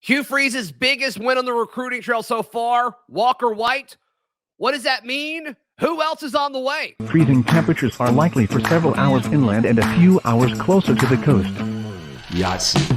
Hugh Freeze's biggest win on the recruiting trail so far, Walker White. What does that mean? Who else is on the way? Freezing temperatures are likely for several hours inland and a few hours closer to the coast. Yahtzee.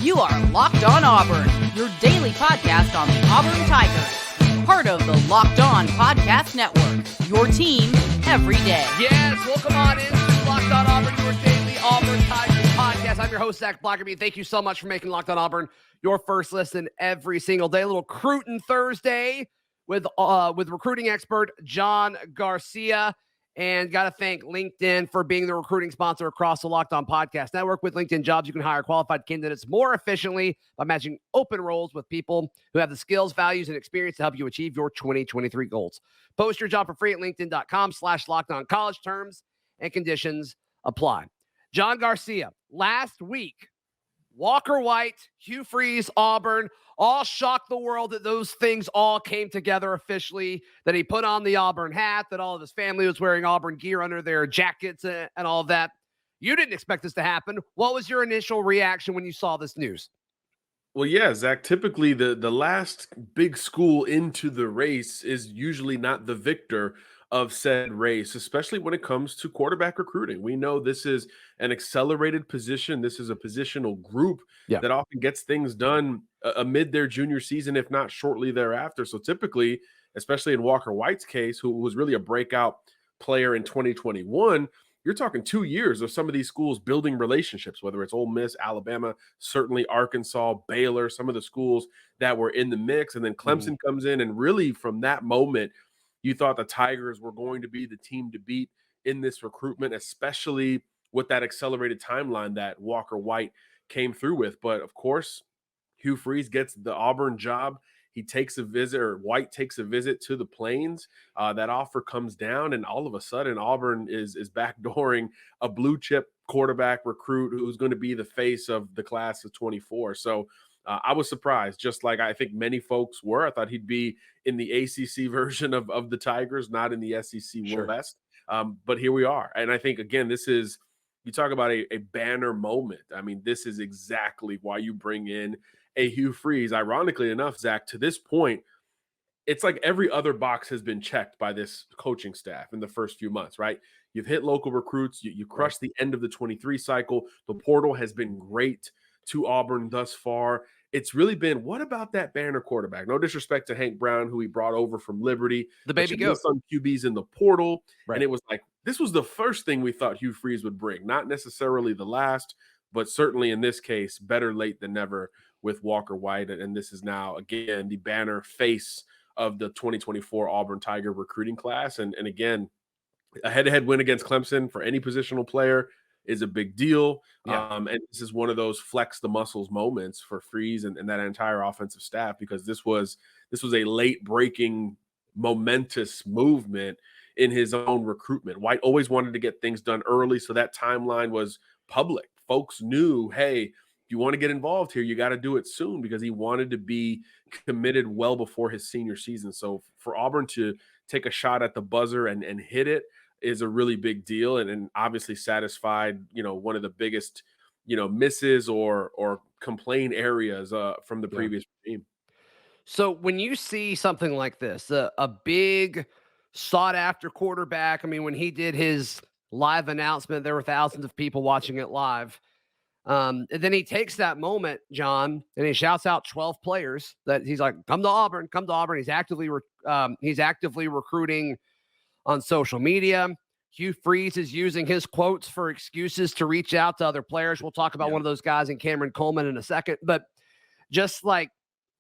You are Locked On Auburn, your daily podcast on the Auburn Tigers. Part of the Locked On Podcast Network, your team every day. Yes, welcome on into Locked On Auburn, your daily Auburn Tigers podcast. I'm your host, Zac Blakcerby. Thank you so much for making Locked On Auburn your first listen every single day. A little Recruiting Thursday with recruiting expert John Garcia. And got to thank LinkedIn for being the recruiting sponsor across the Locked On Podcast Network. With LinkedIn Jobs, you can hire qualified candidates more efficiently by matching open roles with people who have the skills, values, and experience to help you achieve your 2023 goals. Post your job for free at linkedin.com/LockedOnCollege. Terms and conditions apply. John Garcia, last week, Walker White, Hugh Freeze, Auburn, all shocked the world that those things all came together officially, that he put on the Auburn hat, that all of his family was wearing Auburn gear under their jackets and all of that. You didn't expect this to happen. What was your initial reaction when you saw this news? Well, yeah, Zach, typically the last big school into the race is usually not the victor of said race, especially when it comes to quarterback recruiting. We know this is an accelerated position. This is a positional group that often gets things done amid their junior season, if not shortly thereafter. So typically, especially in Walker White's case, who was really a breakout player in 2021, you're talking 2 years of some of these schools building relationships, whether it's Ole Miss, Alabama, certainly Arkansas, Baylor, some of the schools that were in the mix. And then Clemson comes in, and really from that moment, you thought the Tigers were going to be the team to beat in this recruitment, especially with that accelerated timeline that Walker White came through with. But of course, Hugh Freeze gets the Auburn job. He takes a visit, or White takes a visit to the Plains. That offer comes down, and all of a sudden, Auburn is backdooring a blue chip quarterback recruit who's going to be the face of the class of 24. So I was surprised, just like I think many folks were. I thought he'd be in the ACC version of the Tigers, not in the SEC West. But here we are. And I think, again, this is, you talk about a banner moment. I mean, this is exactly why you bring in a Hugh Freeze. Ironically enough, Zach, to this point, it's like every other box has been checked by this coaching staff in the first few months, right? You've hit local recruits. You crushed the end of the 23 cycle. The portal has been great to Auburn thus far. It's really been, what about that banner quarterback? No disrespect to Hank Brown, who he brought over from Liberty. The baby goat. Some QBs in the portal. Right. And it was like, this was the first thing we thought Hugh Freeze would bring. Not necessarily the last, but certainly in this case, better late than never with Walker White. And this is now, again, the banner face of the 2024 Auburn Tiger recruiting class. And again, a head-to-head win against Clemson for any positional player is a big deal. And this is one of those flex the muscles moments for Freeze and that entire offensive staff, because this was a late breaking, momentous movement in his own recruitment. White always wanted to get things done early, so that timeline was public. Folks knew, hey, if you want to get involved here, you got to do it soon, because he wanted to be committed well before his senior season. So for Auburn to take a shot at the buzzer and hit it is a really big deal, and obviously satisfied, one of the biggest, misses or complaint areas from the previous regime. So when you see something like this, a big sought-after quarterback, I mean, when he did his live announcement, there were thousands of people watching it live. And then he takes that moment, John, and he shouts out 12 players that he's like, come to Auburn, come to Auburn. He's actively recruiting on social media. Hugh Freeze is using his quotes for excuses to reach out to other players. We'll talk about one of those guys in Cameron Coleman in a second. But just like,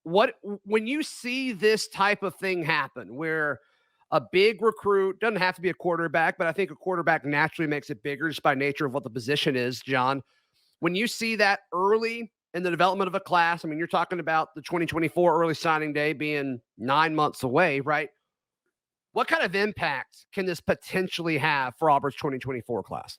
when you see this type of thing happen, where a big recruit doesn't have to be a quarterback, but I think a quarterback naturally makes it bigger just by nature of what the position is, John. When you see that early in the development of a class, I mean, you're talking about the 2024 early signing day being 9 months away, right? What kind of impact can this potentially have for Auburn's 2024 class?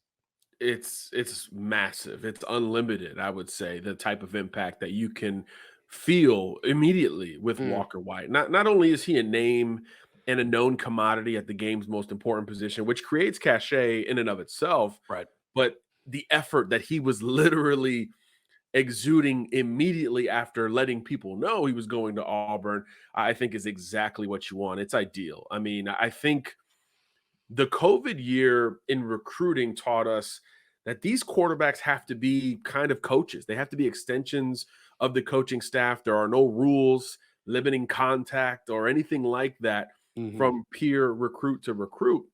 It's massive. It's unlimited, I would say, the type of impact that you can feel immediately with Walker White. Not only is he a name and a known commodity at the game's most important position, which creates cachet in and of itself, right? But the effort that he was literally exuding immediately after letting people know he was going to Auburn, I think is exactly what you want. It's ideal. I mean, I think the COVID year in recruiting taught us that these quarterbacks have to be kind of coaches. They have to be extensions of the coaching staff. There are no rules limiting contact or anything like that from peer recruit to recruit.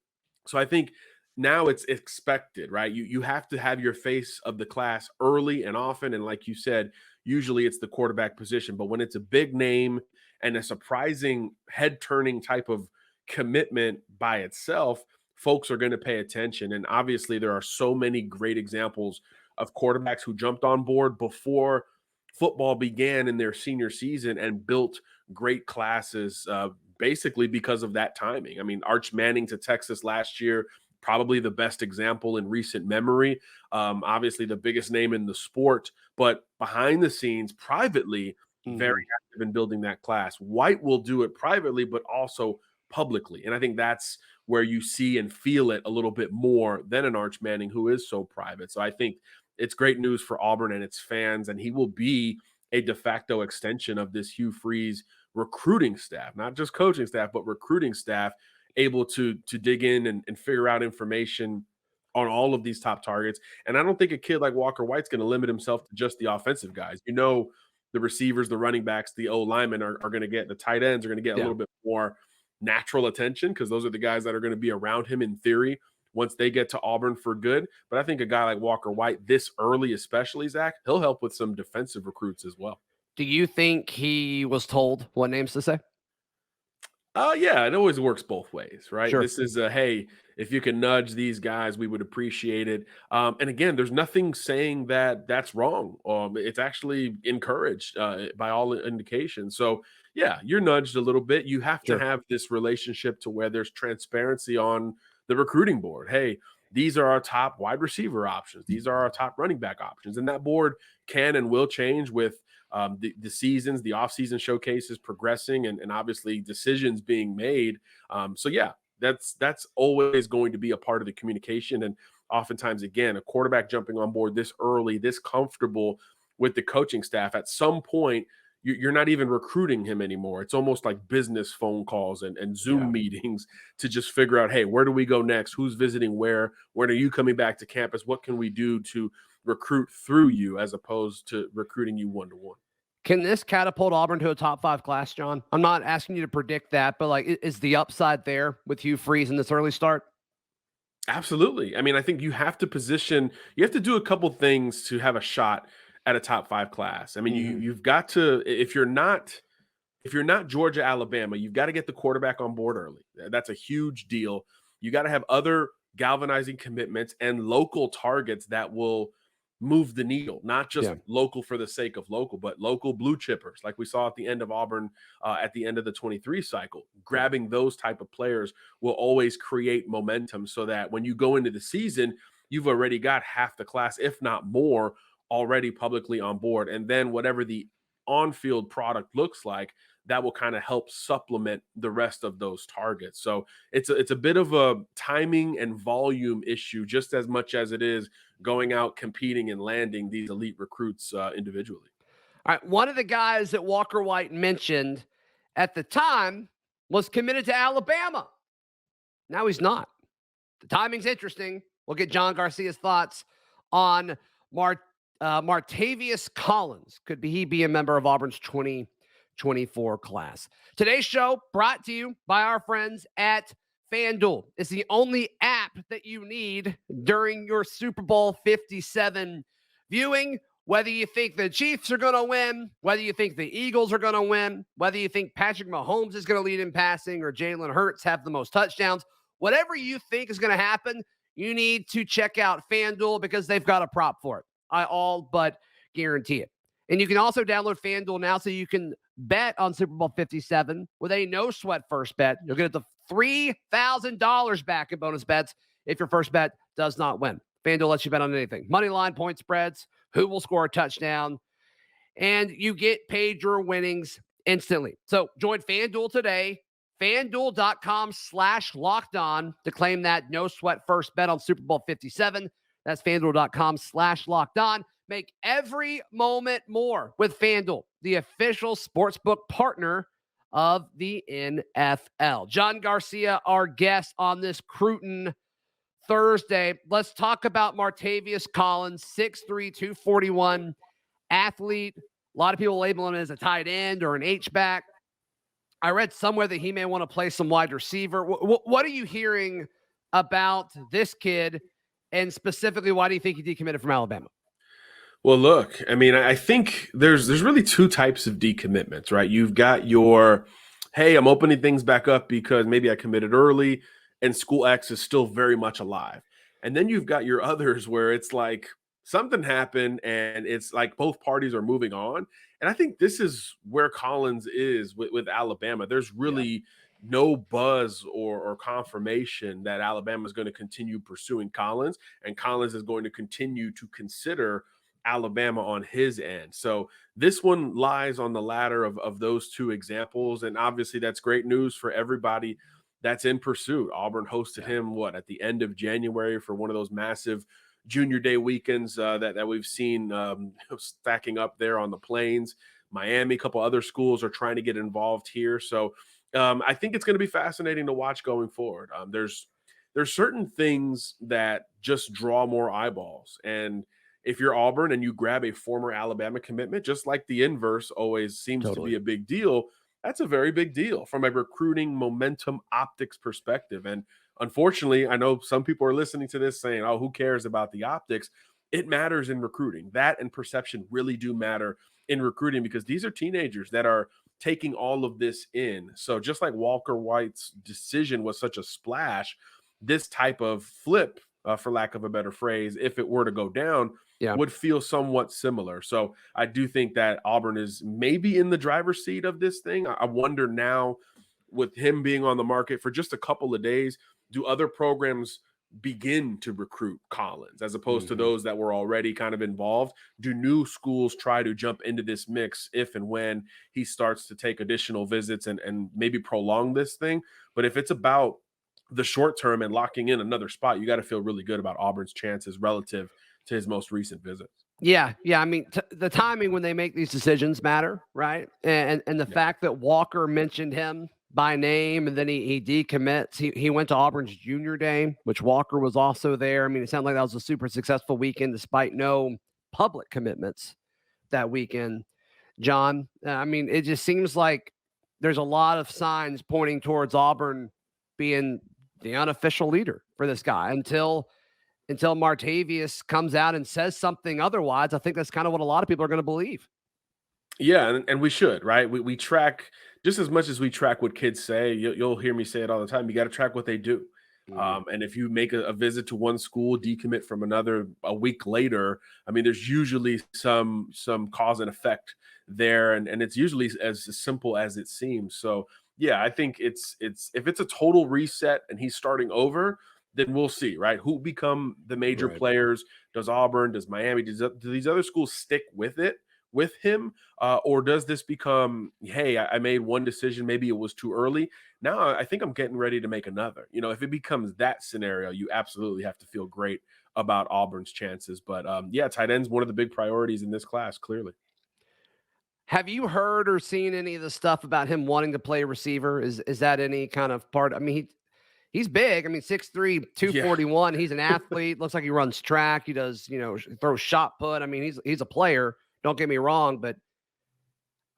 So I think now it's expected, right? You have to have your face of the class early and often. And like you said, usually it's the quarterback position. But when it's a big name and a surprising head turning type of commitment by itself, folks are going to pay attention. And obviously, there are so many great examples of quarterbacks who jumped on board before football began in their senior season and built great classes basically because of that timing. I mean, Arch Manning to Texas last year, probably the best example in recent memory. Obviously, the biggest name in the sport, but behind the scenes, privately, very active in building that class. White will do it privately, but also publicly. And I think that's where you see and feel it a little bit more than an Arch Manning who is so private. So I think it's great news for Auburn and its fans, and he will be a de facto extension of this Hugh Freeze recruiting staff, not just coaching staff, but recruiting staff, able to dig in and figure out information on all of these top targets. And I don't think a kid like Walker White's going to limit himself to just the offensive guys. You know, the receivers, the running backs, the O-linemen are going to get, the tight ends are going to get a little bit more natural attention because those are the guys that are going to be around him in theory once they get to Auburn for good. But I think a guy like Walker White this early, especially, Zach, he'll help with some defensive recruits as well. Do you think he was told what names to say? Yeah, it always works both ways, right? Sure. This is hey, if you can nudge these guys, we would appreciate it. And again, there's nothing saying that that's wrong. It's actually encouraged by all indications. So yeah, you're nudged a little bit. You have to have this relationship to where there's transparency on the recruiting board. Hey, these are our top wide receiver options. These are our top running back options. And that board can and will change with the seasons, the offseason showcases progressing, and obviously decisions being made. So yeah, that's always going to be a part of the communication. And oftentimes, again, a quarterback jumping on board this early, this comfortable with the coaching staff, at some point, you're not even recruiting him anymore. It's almost like business phone calls and Zoom meetings to just figure out, hey, where do we go next? Who's visiting where? When are you coming back to campus? What can we do to recruit through you as opposed to recruiting you one-to-one? Can this catapult Auburn to a top 5 class, John? I'm not asking you to predict that, but like, is the upside there with Hugh Freeze in this early start? Absolutely. I mean, I think you have to do a couple things to have a shot at a top 5 class. I mean, you've got to, if you're not Georgia, Alabama, you've got to get the quarterback on board early. That's a huge deal. You got to have other galvanizing commitments and local targets that will move the needle, not just local for the sake of local, but local blue chippers, like we saw at the end of Auburn, at the end of the 23 cycle. Grabbing those type of players will always create momentum so that when you go into the season, you've already got half the class, if not more, already publicly on board. And then whatever the on-field product looks like, that will kind of help supplement the rest of those targets. So it's a bit of a timing and volume issue, just as much as it is going out, competing, and landing these elite recruits individually. All right. One of the guys that Walker White mentioned at the time was committed to Alabama. Now he's not. The timing's interesting. We'll get John Garcia's thoughts on Martavious Collins. Could he be a member of Auburn's 2024 class? Today's show brought to you by our friends at FanDuel. It's the only app that you need during your Super Bowl 57 viewing. Whether you think the Chiefs are going to win, whether you think the Eagles are going to win, whether you think Patrick Mahomes is going to lead in passing or Jalen Hurts have the most touchdowns, whatever you think is going to happen, you need to check out FanDuel because they've got a prop for it. I all but guarantee it. And you can also download FanDuel now so you can bet on Super Bowl 57 with a no-sweat first bet. You'll get the $3,000 back in bonus bets if your first bet does not win. FanDuel lets you bet on anything. Money line, point spreads, who will score a touchdown, and you get paid your winnings instantly. So join FanDuel today, FanDuel.com/lockedon to claim that no-sweat first bet on Super Bowl 57. That's FanDuel.com/lockedon. Make every moment more with FanDuel, the official sportsbook partner of the NFL. John Garcia, our guest on this Cruton Thursday. Let's talk about Martavious Collins, 6'3", 241 athlete. A lot of people label him as a tight end or an H-back. I read somewhere that he may want to play some wide receiver. What are you hearing about this kid, and specifically, why do you think he decommitted from Alabama? Well, look, I mean, I think there's really two types of decommitments, right? You've got your, hey, I'm opening things back up because maybe I committed early and school X is still very much alive. And then you've got your others where it's like something happened and it's like both parties are moving on. And I think this is where Collins is with Alabama. There's really no buzz or confirmation that Alabama is going to continue pursuing Collins, and Collins is going to continue to consider Alabama on his end. So this one lies on the ladder of those two examples. And obviously that's great news for everybody that's in pursuit. Auburn hosted him at the end of January for one of those massive junior day weekends that we've seen stacking up there on the plains. Miami, a couple other schools are trying to get involved here. So I think it's going to be fascinating to watch going forward. There's certain things that just draw more eyeballs. And if you're Auburn and you grab a former Alabama commitment, just like the inverse always seems to be a big deal, that's a very big deal from a recruiting momentum optics perspective. And unfortunately, I know some people are listening to this saying, oh, who cares about the optics? It matters in recruiting. That and perception really do matter in recruiting because these are teenagers that are taking all of this in. So just like Walker White's decision was such a splash, this type of flip, for lack of a better phrase, if it were to go down, would feel somewhat similar. So I do think that Auburn is maybe in the driver's seat of this thing. I wonder now, with him being on the market for just a couple of days, do other programs begin to recruit Collins as opposed to those that were already kind of involved? Do new schools try to jump into this mix if and when he starts to take additional visits and maybe prolong this thing? But if it's about the short term and locking in another spot, you got to feel really good about Auburn's chances relative to his most recent visits. Yeah. I mean, the timing when they make these decisions matter, right? And the fact that Walker mentioned him by name and then he decommits. He went to Auburn's junior day, which Walker was also there. I mean, it sounded like that was a super successful weekend despite no public commitments that weekend. John, I mean, it just seems like there's a lot of signs pointing towards Auburn being the unofficial leader for this guy until Martavious comes out and says something otherwise. I think that's kind of what a lot of people are going to believe. Yeah, and we should, right? We track just as much as we track what kids say. You'll hear me say it all the time. You got to track what they do. And if you make a visit to one school, decommit from another a week later, I mean, there's usually some cause and effect there, and it's usually as simple as it seems. So yeah, I think it's if it's a total reset and he's starting over, then we'll see, right? Who become the major players? Does Auburn, does Miami, do these other schools stick with him? Or does this become, hey, I made one decision, maybe it was too early. Now I think I'm getting ready to make another. You know, if it becomes that scenario, you absolutely have to feel great about Auburn's chances. But yeah, tight end's one of the big priorities in this class, clearly. Have you heard or seen any of the stuff about him wanting to play receiver? Is that any kind of part? I mean, he's big. I mean, 6'3", 241. Yeah. He's an athlete. Looks like he runs track. He does, throws shot put. I mean, he's a player. Don't get me wrong, but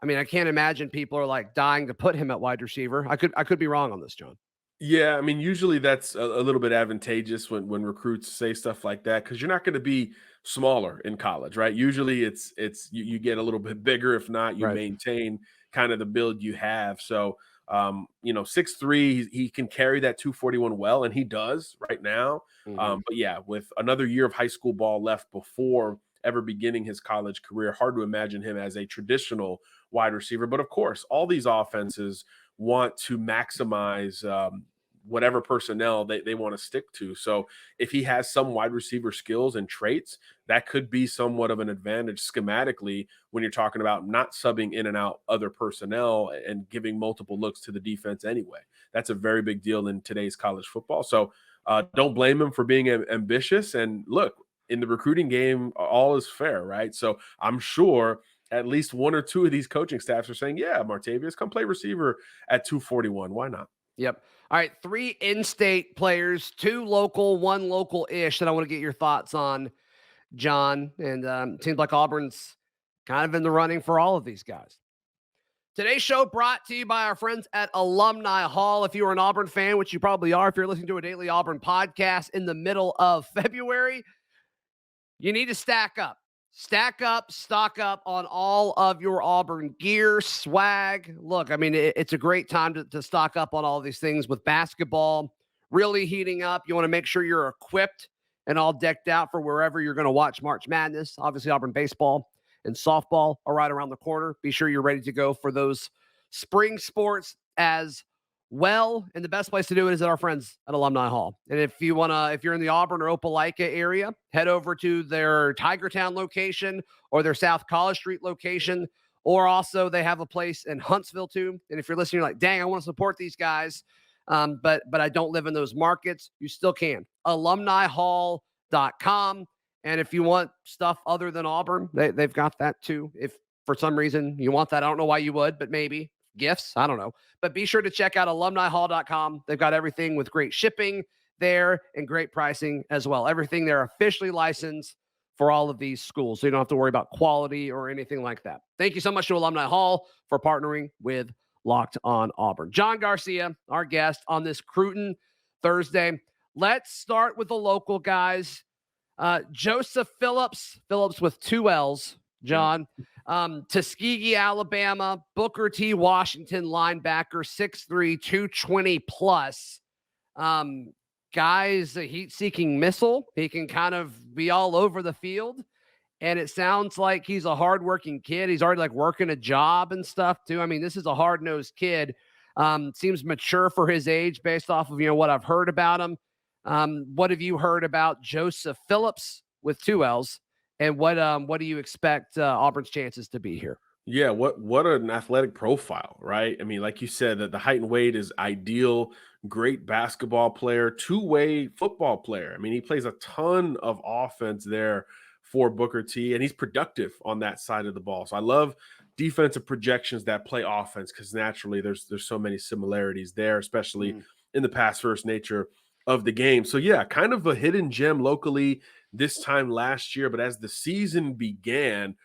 I mean, I can't imagine people are like dying to put him at wide receiver. I could be wrong on this, John. Yeah, I mean, usually that's a little bit advantageous when recruits say stuff like that because you're not going to be smaller in college, right? Usually it's you get a little bit bigger. If not, you maintain kind of the build you have. So 6'3", he can carry that 241 well, and he does right now. But yeah, with another year of high school ball left before ever beginning his college career, hard to imagine him as a traditional wide receiver. But of course, all these offenses want to maximize whatever personnel they want to stick to. So if he has some wide receiver skills and traits, that could be somewhat of an advantage schematically when you're talking about not subbing in and out other personnel and giving multiple looks to the defense anyway. That's a very big deal in today's college football. So don't blame him for being ambitious. And look, in the recruiting game, all is fair, right? So I'm sure at least one or two of these coaching staffs are saying, yeah, Martavious, come play receiver at 241. Why not? Yep. All right, 3 in-state players, 2 local, 1 local-ish that I want to get your thoughts on, John. And it seems like Auburn's kind of in the running for all of these guys. Today's show brought to you by our friends at Alumni Hall. If you are an Auburn fan, which you probably are, if you're listening to a daily Auburn podcast in the middle of February, you need to stack up. Stack up, stock up on all of your Auburn gear, swag. Look, I mean, it's a great time to stock up on all these things with basketball really heating up. You want to make sure you're equipped and all decked out for wherever you're going to watch March Madness. Obviously, Auburn baseball and softball are right around the corner. Be sure you're ready to go for those spring sports as well. And the best place to do it is at our friends at Alumni Hall. And if you're in the Auburn or Opelika area, head over to their Tigertown location or their South College Street location, or also they have a place in Huntsville too. And if you're listening, you're like, dang, I want to support these guys. But I don't live in those markets. You still can. AlumniHall.com. And if you want stuff other than Auburn, they've got that too. If for some reason you want that, I don't know why you would, but maybe gifts, I don't know. But be sure to check out AlumniHall.com. They've got everything with great shipping there and great pricing as well. Everything they're officially licensed for all of these schools, so you don't have to worry about quality or anything like that. Thank you so much to Alumni Hall for partnering with Locked On Auburn. John Garcia, our guest on this Cruton Thursday. Let's start with the local guys. Joseph Phillips with 2 L's, John. Tuskegee, Alabama, Booker T. Washington linebacker, 6'3", 220 plus. Guy's a heat-seeking missile. He can kind of be all over the field. And it sounds like he's a hardworking kid. He's already working a job and stuff too. I mean, this is a hard-nosed kid. Seems mature for his age based off of, what I've heard about him. What have you heard about Joseph Phillips with 2 L's? And what do you expect Auburn's chances to be here? Yeah, what an athletic profile, right? I mean, like you said, that the height and weight is ideal. Great basketball player, two-way football player. I mean, he plays a ton of offense there for Booker T, and he's productive on that side of the ball. So I love defensive projections that play offense because naturally there's so many similarities there, especially in the pass-first nature of the game. So yeah, kind of a hidden gem locally this time last year, but as the season began,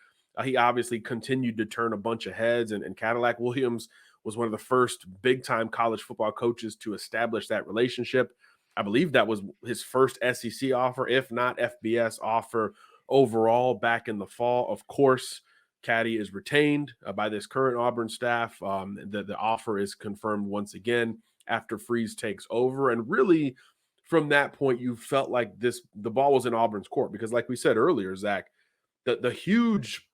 he obviously continued to turn a bunch of heads, and Cadillac Williams was one of the first big-time college football coaches to establish that relationship. I believe that was his first SEC offer, if not FBS offer overall back in the fall. Of course, Caddy is retained by this current Auburn staff. The offer is confirmed once again after Freeze takes over, and really from that point, you felt like the ball was in Auburn's court because, like we said earlier, Zach, the huge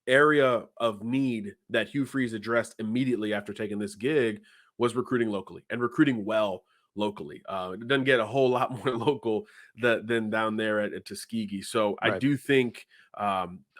area of need that Hugh Freeze addressed immediately after taking this gig was recruiting locally and recruiting well locally. It doesn't get a whole lot more local than down there at Tuskegee. So right. I do think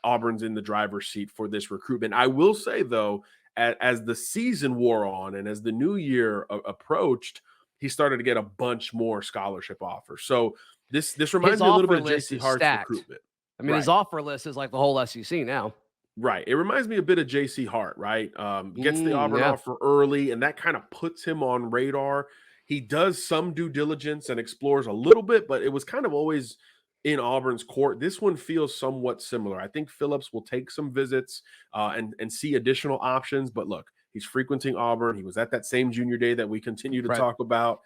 Auburn's in the driver's seat for this recruitment. I will say, though, as the season wore on and as the new year approached, he started to get a bunch more scholarship offers. So this reminds me a little bit of J.C. Hart's recruitment. I mean, his offer list is like the whole SEC now. Right. It reminds me a bit of J.C. Hart, right? Gets the Auburn offer early, and that kind of puts him on radar. He does some due diligence and explores a little bit, but it was kind of always in Auburn's court. This one feels somewhat similar. I think Phillips will take some visits and see additional options, but look, he's frequenting Auburn. He was at that same junior day that we continue to talk about.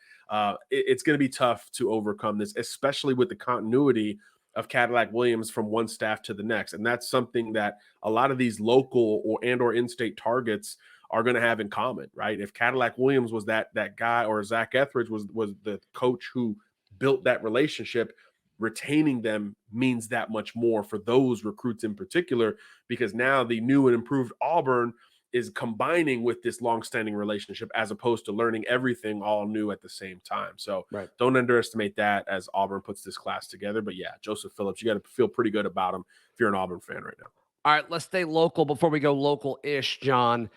It's going to be tough to overcome this, especially with the continuity of Cadillac Williams from one staff to the next. And that's something that a lot of these local or in-state targets are going to have in common, right? If Cadillac Williams was that guy, or Zach Etheridge was the coach who built that relationship, retaining them means that much more for those recruits in particular, because now the new and improved Auburn is combining with this longstanding relationship as opposed to learning everything all new at the same time. So don't underestimate that as Auburn puts this class together. But yeah, Joseph Phillips, you got to feel pretty good about him if you're an Auburn fan right now. All right, let's stay local before we go local-ish, John.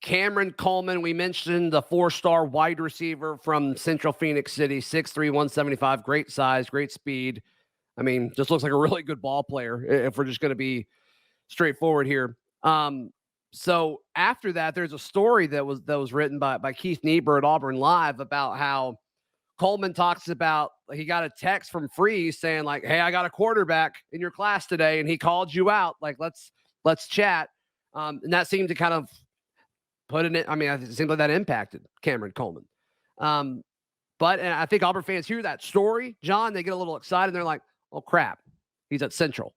Cameron Coleman, we mentioned the 4-star wide receiver from Central Phoenix City, 6'3", 175, great size, great speed. I mean, just looks like a really good ball player if we're just going to be straightforward here. So after that, there's a story that was written by Keith Niebuhr at Auburn Live about how Coleman talks about he got a text from Freeze saying like, "Hey, I got a quarterback in your class today, and he called you out. Like, let's chat." And that seemed to kind of put in it. I mean, it seemed like that impacted Cameron Coleman. But and I think Auburn fans hear that story, John, they get a little excited. They're like, "Oh crap, he's at Central."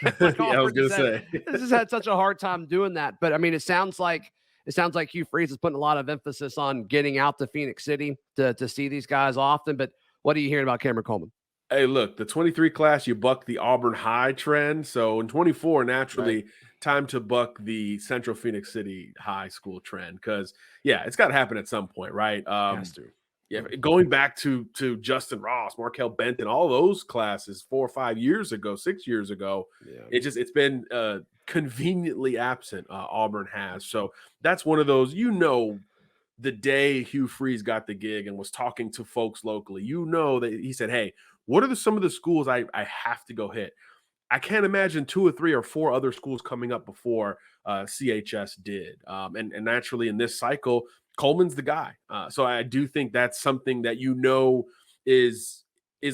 Like I was going to say, this has had such a hard time doing that. But I mean, it sounds like Hugh Freeze is putting a lot of emphasis on getting out to Phoenix City to see these guys often. But what are you hearing about Cameron Coleman? Hey, look, the 23 class, you buck the Auburn High trend. So in 24, naturally, time to buck the Central Phoenix City High School trend. Because, yeah, it's got to happen at some point, right? Has to. Yeah, going back to Justin Ross, Markel Benton, all those classes 4 or 5 years ago, 6 years ago, it's been conveniently absent. Auburn has. So that's one of those, the day Hugh Freeze got the gig and was talking to folks locally, that he said, "Hey, what are some of the schools I have to go hit?" I can't imagine 2 or 3 or 4 other schools coming up before CHS did. And naturally in this cycle, Coleman's the guy. So I do think that's something that is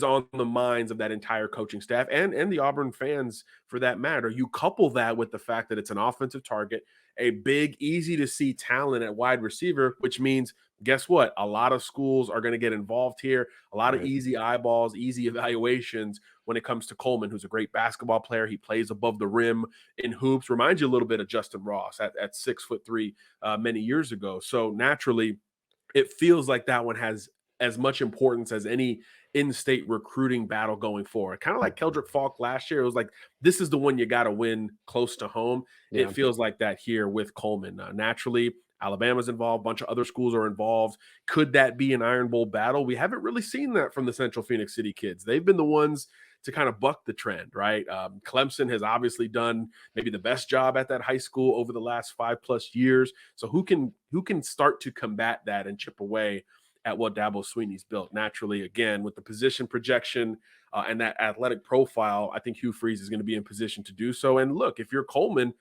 on the minds of that entire coaching staff and the Auburn fans for that matter. You couple that with the fact that it's an offensive target, a big, easy to see talent at wide receiver, which means guess what? A lot of schools are going to get involved here. A lot of easy eyeballs, easy evaluations when it comes to Coleman, who's a great basketball player. He plays above the rim in hoops. Reminds you a little bit of Justin Ross at 6'3" many years ago. So naturally, it feels like that one has as much importance as any in-state recruiting battle going forward. Kind of like Keldrick Falk last year. It was like, this is the one you got to win close to home. Yeah. It feels like that here with Coleman. Naturally, Alabama's involved. A bunch of other schools are involved. Could that be an Iron Bowl battle? We haven't really seen that from the Central Phoenix City kids. They've been the ones to kind of buck the trend, right? Clemson has obviously done maybe the best job at that high school over the last 5+ years. So who can start to combat that and chip away at what Dabo Swinney's built? Naturally, again, with the position projection and that athletic profile, I think Hugh Freeze is going to be in position to do so. And look, if you're Coleman,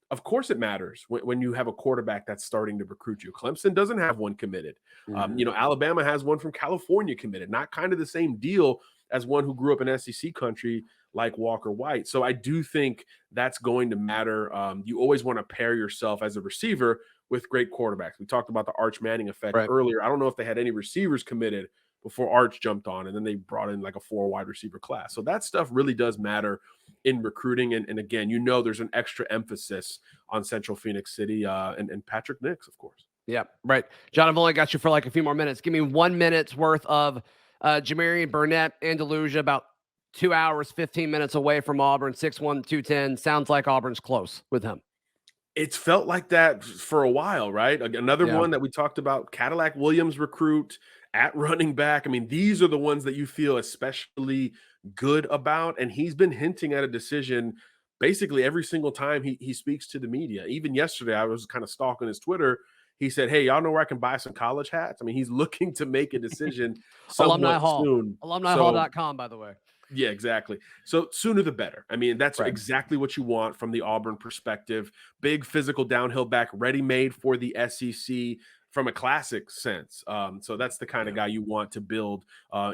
of course it matters when you have a quarterback that's starting to recruit you. Clemson doesn't have one committed. Alabama has one from California committed, not kind of the same deal as one who grew up in SEC country like Walker White. So I do think that's going to matter. You always want to pair yourself as a receiver with great quarterbacks. We talked about the Arch Manning effect earlier. I don't know if they had any receivers committed before Arch jumped on, and then they brought in like a 4 wide receiver class. So that stuff really does matter in recruiting. And again, there's an extra emphasis on Central Phoenix City and Patrick Nix, of course. Yeah, right. John, I've only got you for like a few more minutes. Give me 1 minute's worth of Jamarian Burnette, Andalusia, about 2 hours, 15 minutes away from Auburn, 6'1", 210. Sounds like Auburn's close with him. It's felt like that for a while, right? Another one that we talked about, Cadillac Williams recruit at running back. I mean, these are the ones that you feel especially good about. And he's been hinting at a decision basically every single time he speaks to the media. Even yesterday, I was kind of stalking his Twitter. He said, "Hey, y'all know where I can buy some college hats?" I mean, he's looking to make a decision Alumni Hall. soon. AlumniHall.com, by the way. Yeah, exactly. So sooner the better. I mean, that's exactly what you want from the Auburn perspective. Big physical downhill back, ready-made for the SEC from a classic sense. So that's the kind of guy you want to build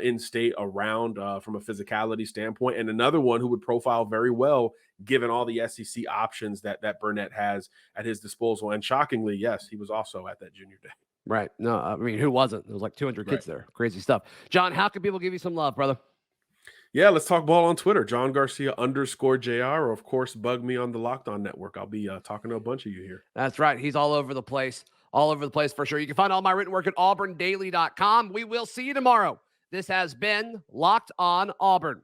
in-state around from a physicality standpoint. And another one who would profile very well given all the SEC options that Burnette has at his disposal. And shockingly, yes, he was also at that junior day. Right. No, I mean, who wasn't? There was like 200 kids there. Crazy stuff. John, how can people give you some love, brother? Yeah, let's talk ball on Twitter. John Garcia _JR, or of course, bug me on the Locked On Network. I'll be talking to a bunch of you here. That's right. He's all over the place. All over the place for sure. You can find all my written work at auburndaily.com. We will see you tomorrow. This has been Locked On Auburn.